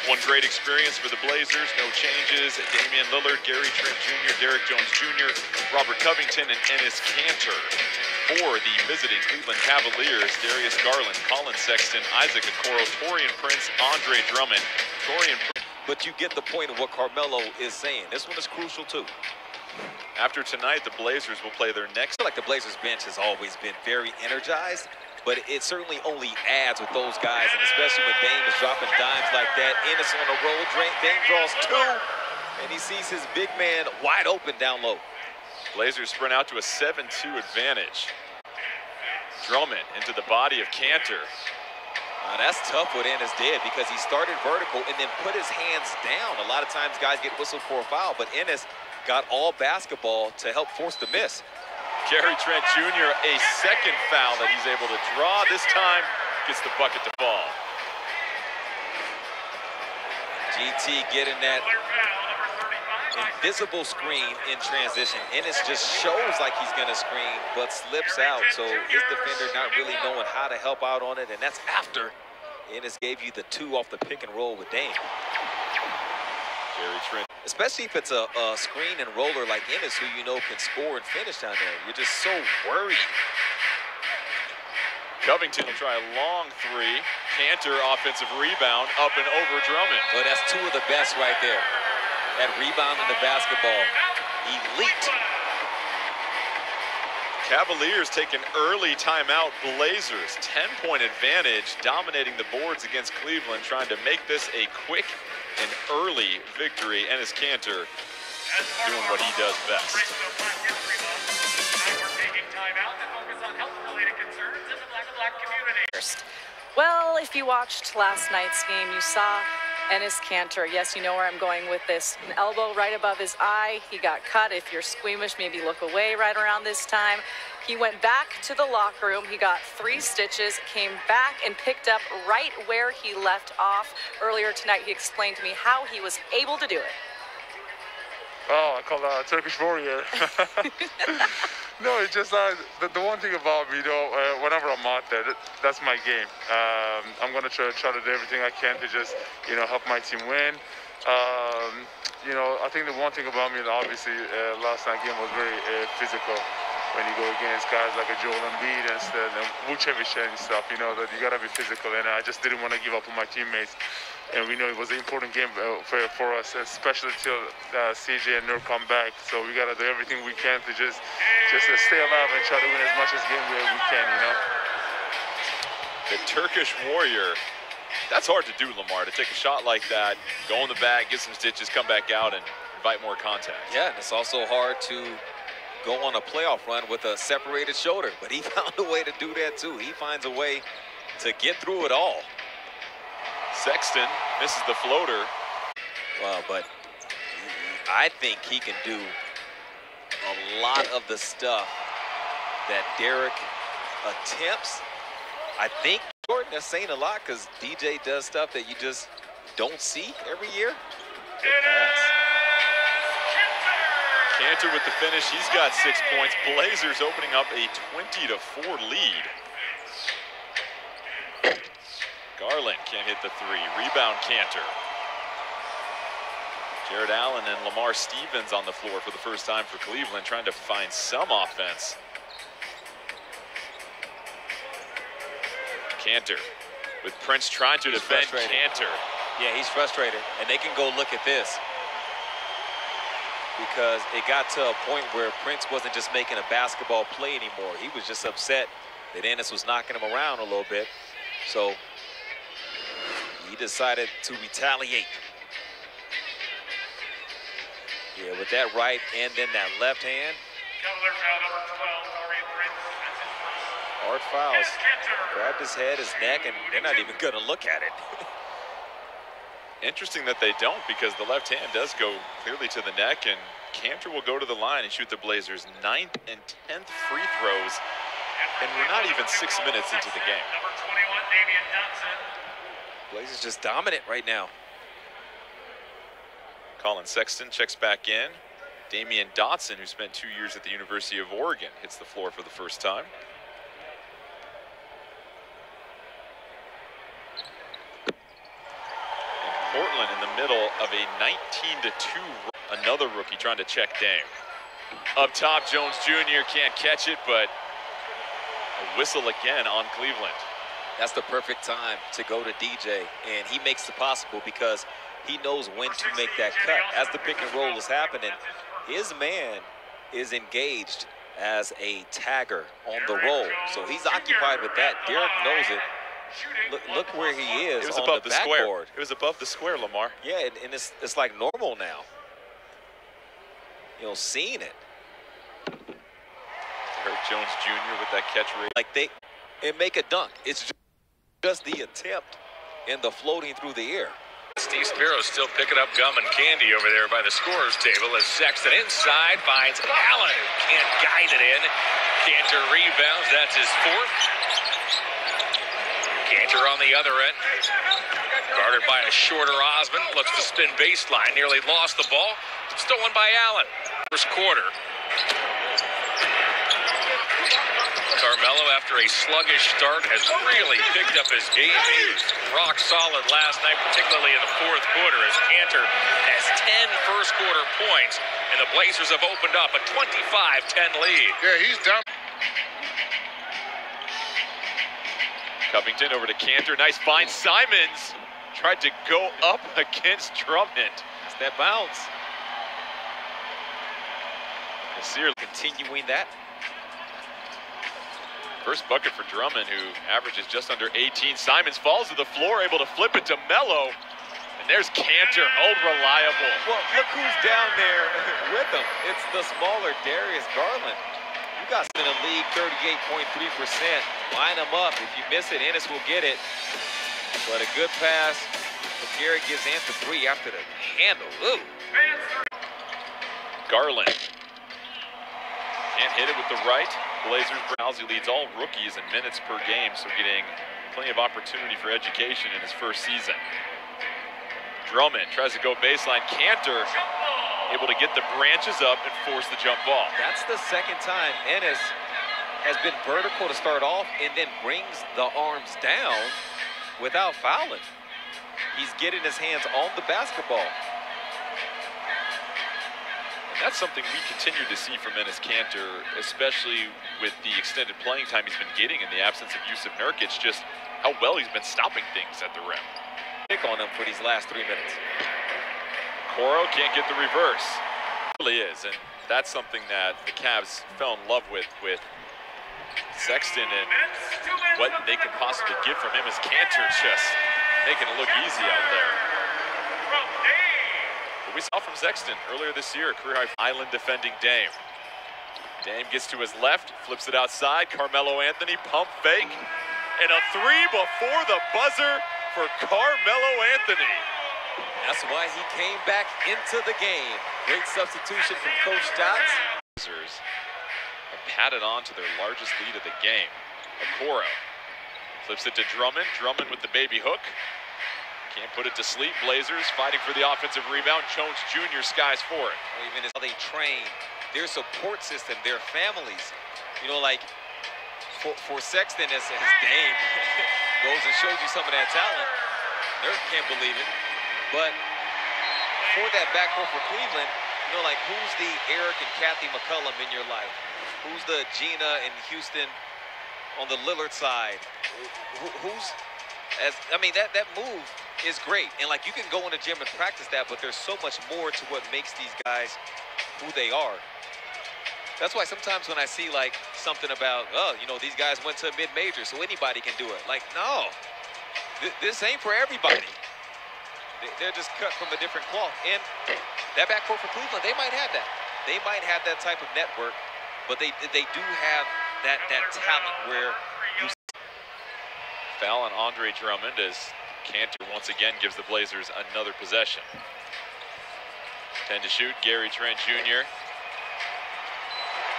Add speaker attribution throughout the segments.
Speaker 1: One great experience for the Blazers, no changes. Damian Lillard, Gary Trent Jr., Derrick Jones Jr., Robert Covington, and Enes Kanter. For the visiting Cleveland Cavaliers, Darius Garland, Colin Sexton, Isaac Okoro, Taurean Prince, Andre Drummond.
Speaker 2: But you get the point of what Carmelo is saying. This one is crucial too.
Speaker 1: After tonight, the Blazers will play their next.
Speaker 2: I feel like the Blazers bench has always been very energized, but it certainly only adds with those guys, and especially when Dame is dropping dimes like that. Enes on the roll, Dame draws two, and he sees his big man wide open down low.
Speaker 1: Blazers sprint out to a 7-2 advantage. Drummond into the body of Kanter.
Speaker 2: That's tough what Enes did, because he started vertical and then put his hands down. A lot of times guys get whistled for a foul, but Enes got all basketball to help force the miss.
Speaker 1: Gary Trent Jr., a second foul that he's able to draw. This time gets the bucket to fall.
Speaker 2: GT getting that invisible screen in transition. Enes just shows like he's going to screen, but slips out. So his defender not really knowing how to help out on it, and that's after Enes gave you the two off the pick and roll with Dame.
Speaker 1: Gary Trent.
Speaker 2: Especially if it's a screen and roller like Enes, who you know can score and finish down there. You're just so worried.
Speaker 1: Covington will try a long three. Kanter offensive rebound up and over Drummond.
Speaker 2: Well, that's two of the best right there. That rebound in the basketball, elite.
Speaker 1: Cavaliers take an early timeout. Blazers 10-point advantage, dominating the boards against Cleveland, trying to make this a quick and early victory. Enes Kanter doing what he does best.
Speaker 3: Well, if you watched last night's game, you saw Enes Kanter. Yes, you know where I'm going with this. An elbow right above his eye. He got cut. If you're squeamish, maybe look away right around this time. He went back to the locker room. He got 3 stitches, came back and picked up right where he left off. Earlier tonight, he explained to me how he was able to do it.
Speaker 4: Oh, I call that a Turkish warrior. No, it's just the one thing about me, though, whenever I'm out there, that's my game. I'm going to try to do everything I can to just, help my team win. I think the one thing about me, obviously, last night's game was very physical. When you go against guys like a Joel Embiid and Vucevic and stuff, that you got to be physical. And I just didn't want to give up on my teammates. And we know it was an important game for us, especially till CJ and Nur come back. So we got to do everything we can to just stay alive and try to win as much as game we can,
Speaker 1: The Turkish warrior, that's hard to do, Lamar, to take a shot like that, go in the bag, get some stitches, come back out and invite more contact.
Speaker 2: Yeah, and it's also hard to go on a playoff run with a separated shoulder, but he found a way to do that too. He finds a way to get through it all.
Speaker 1: Sexton misses the floater.
Speaker 2: Well, but I think he can do a lot of the stuff that Derrick attempts. I think, Jordan, that's saying a lot, because DJ does stuff that you just don't see every year. Good pass.
Speaker 1: Kanter with the finish. He's got 6 points. Blazers opening up a 20-4 lead. Garland can't hit the three. Rebound Kanter. Jared Allen and Lamar Stevens on the floor for the first time for Cleveland, trying to find some offense. Kanter with Prince trying to defend Kanter.
Speaker 2: Yeah, he's frustrated, and they can go look at this, because it got to a point where Prince wasn't just making a basketball play anymore. He was just upset that Enes was knocking him around a little bit. So he decided to retaliate. Yeah, with that right and then that left hand. Hard fouls. Grabbed his head, his neck, and they're not even going to look at it.
Speaker 1: Interesting that they don't, because the left hand does go clearly to the neck, and Kanter will go to the line and shoot the Blazers' 9th and 10th free throws, and we're not even 6 minutes into the game.
Speaker 2: Blazers just dominant right now.
Speaker 1: Colin Sexton checks back in. Damian Dotson, who spent 2 years at the University of Oregon, hits the floor for the first time. Portland in the middle of a 19-2. Another rookie trying to check Dame. Up top, Jones Jr. can't catch it, but a whistle again on Cleveland.
Speaker 2: That's the perfect time to go to DJ, and he makes it possible because he knows when to make that cut. As the pick and roll is happening, his man is engaged as a tagger on the roll. So he's occupied with that. Derek knows it. Look where he is.
Speaker 1: It was
Speaker 2: on
Speaker 1: above
Speaker 2: the
Speaker 1: square.
Speaker 2: backboard.
Speaker 1: It was above the square, Lamar.
Speaker 2: Yeah, and it's like normal now. You know, seeing it.
Speaker 1: Hurt Jones Jr. with that catch rate.
Speaker 2: Like and make a dunk. It's just the attempt and the floating through the air.
Speaker 5: Steve Spiro still picking up gum and candy over there by the scorer's table as Sexton inside finds Allen, who can't guide it in. Kanter rebounds. That's his fourth. Kanter on the other end. Guarded by a shorter Osman. Looks to spin baseline. Nearly lost the ball. Stolen by Allen. First quarter. Carmelo, after a sluggish start, has really picked up his game. He was rock solid last night, particularly in the fourth quarter, as Kanter has 10 first-quarter points, and the Blazers have opened up a 25-10 lead.
Speaker 4: Yeah, he's down.
Speaker 1: Covington over to Kanter. Nice find. Simons tried to go up against Drummond.
Speaker 2: It's that bounce.
Speaker 1: Nasir
Speaker 2: Continuing that.
Speaker 1: first bucket for Drummond, who averages just under 18. Simons falls to the floor, able to flip it to Melo. And there's Kanter, old reliable.
Speaker 2: Well, look who's down there with him. It's the smaller Darius Garland. You got in the league 38.3%. Line them up. If you miss it, Enes will get it. But a good pass. Garrett gives Ant the three after the handle. Ooh.
Speaker 1: Garland can't hit it with the right. Blazers, Rousey leads all rookies in minutes per game, so getting plenty of opportunity for education in his first season. Drummond tries to go baseline. Kanter able to get the branches up and force the jump ball.
Speaker 2: That's the second time Enes has been vertical to start off and then brings the arms down without fouling. He's getting his hands on the basketball.
Speaker 1: And that's something we continue to see from Enes Kanter, especially with the extended playing time he's been getting in the absence of Jusuf Nurkic, just how well he's been stopping things at the rim.
Speaker 2: Pick on him for these last 3 minutes.
Speaker 1: Coro can't get the reverse. It really is, and that's something that the Cavs fell in love with Sexton, and what they could possibly get from him as Kanter just making it look easy out there. But we saw from Sexton earlier this year, career-high island defending Dame. Dame gets to his left, flips it outside. Carmelo Anthony, pump fake, and a three before the buzzer for Carmelo Anthony.
Speaker 2: That's why he came back into the game. Great substitution from Coach Stotts.
Speaker 1: Blazers have padded on to their largest lead of the game. Okoro flips it to Drummond. Drummond with the baby hook. Can't put it to sleep. Blazers fighting for the offensive rebound. Jones Jr. skies for it.
Speaker 2: Even as how they train, their support system, their families. You know, like for Sexton as Dame goes and shows you some of that talent. Nurk can't believe it. But for that backcourt for Cleveland, you know, like who's the Eric and Kathy McCullum in your life? Who's the Gina and Houston on the Lillard side? That move is great. And like you can go in the gym and practice that, but there's so much more to what makes these guys who they are. That's why sometimes when I see like something about, oh, you know, these guys went to a mid-major, so anybody can do it. Like, no, this ain't for everybody. They're just cut from a different cloth. And that backcourt for Cleveland, they might have that. They might have that type of network, but they do have that talent where you
Speaker 1: Foul on Andre Drummond as Kanter once again gives the Blazers another possession. 10 to shoot, Gary Trent Jr.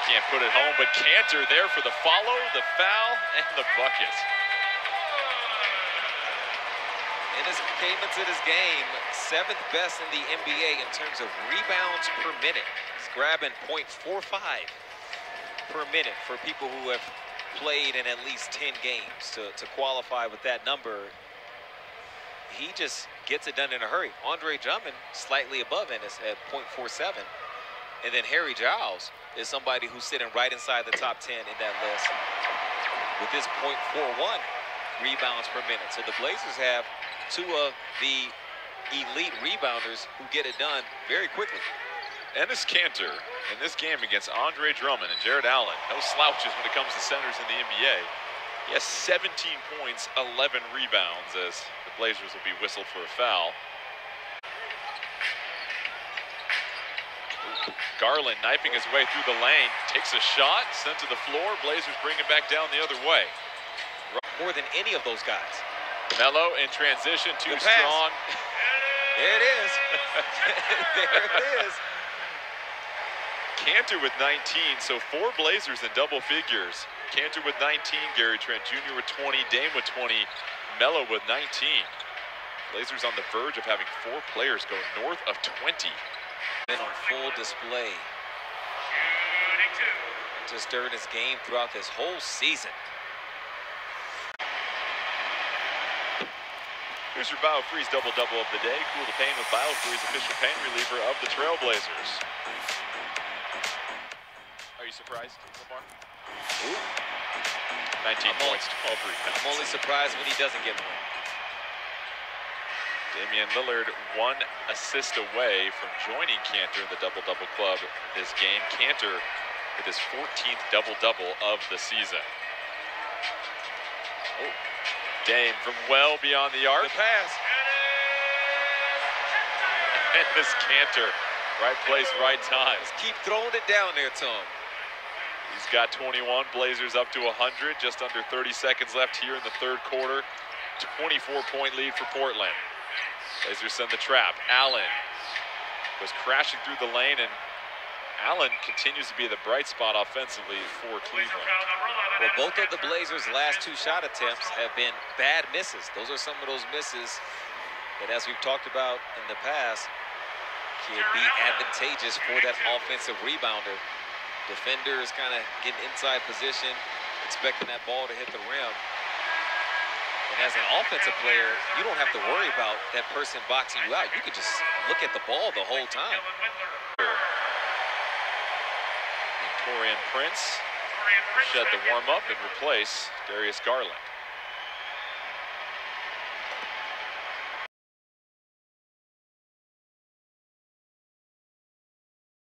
Speaker 1: Can't put it home, but Kanter there for the follow, the foul, and the bucket.
Speaker 2: In his came into this game, 7th best in the NBA in terms of rebounds per minute. He's grabbing .45 per minute for people who have played in at least 10 games to qualify with that number. He just gets it done in a hurry. Andre Drummond slightly above Enes at .47. And then Harry Giles is somebody who's sitting right inside the top 10 in that list with his .41 rebounds per minute. So the Blazers have two of the elite rebounders who get it done very quickly.
Speaker 1: Enes Kanter in this game against Andre Drummond and Jared Allen. No slouches when it comes to centers in the NBA. He has 17 points, 11 rebounds as the Blazers will be whistled for a foul. Garland knifing his way through the lane, takes a shot, sent to the floor. Blazers bring it back down the other way.
Speaker 2: More than any of those guys.
Speaker 1: Melo in transition, too
Speaker 2: Good pass.
Speaker 1: strong.
Speaker 2: There it is. There it is.
Speaker 1: Kanter with 19, so 4 Blazers in double figures. Kanter with 19, Gary Trent Jr. with 20, Dame with 20, Melo with 19. Blazers on the verge of having 4 players go north of 20.
Speaker 2: Been on full display just during his game throughout this whole season.
Speaker 1: Here's your BioFreeze double-double of the day. Cool the pain with BioFreeze, official pain reliever of the Trailblazers. Are you surprised so far?
Speaker 2: Ooh.
Speaker 1: 19 points, 12 rebounds.
Speaker 2: I'm only surprised when he doesn't get one.
Speaker 1: Damian Lillard 1 assist away from joining Kanter in the double-double club this game. Kanter with his 14th double-double of the season. Oh. Dame from well beyond the arc.
Speaker 2: Good pass.
Speaker 1: Enes Kanter, right place, right time.
Speaker 2: Just keep throwing it down there to him.
Speaker 1: He's got 21, Blazers up to 100, just under 30 seconds left here in the third quarter. 24-point lead for Portland. Blazers send the trap. Allen goes crashing through the lane, and Allen continues to be the bright spot offensively for Cleveland.
Speaker 2: Well, both of the Blazers' last 2 shot attempts have been bad misses. Those are some of those misses that, as we've talked about in the past, can be advantageous for that offensive rebounder. Defender is kind of getting inside position, expecting that ball to hit the rim. And as an offensive player, you don't have to worry about that person boxing you out. You can just look at the ball the whole time.
Speaker 1: Taurean Prince shed the warm-up and replace Darius Garland.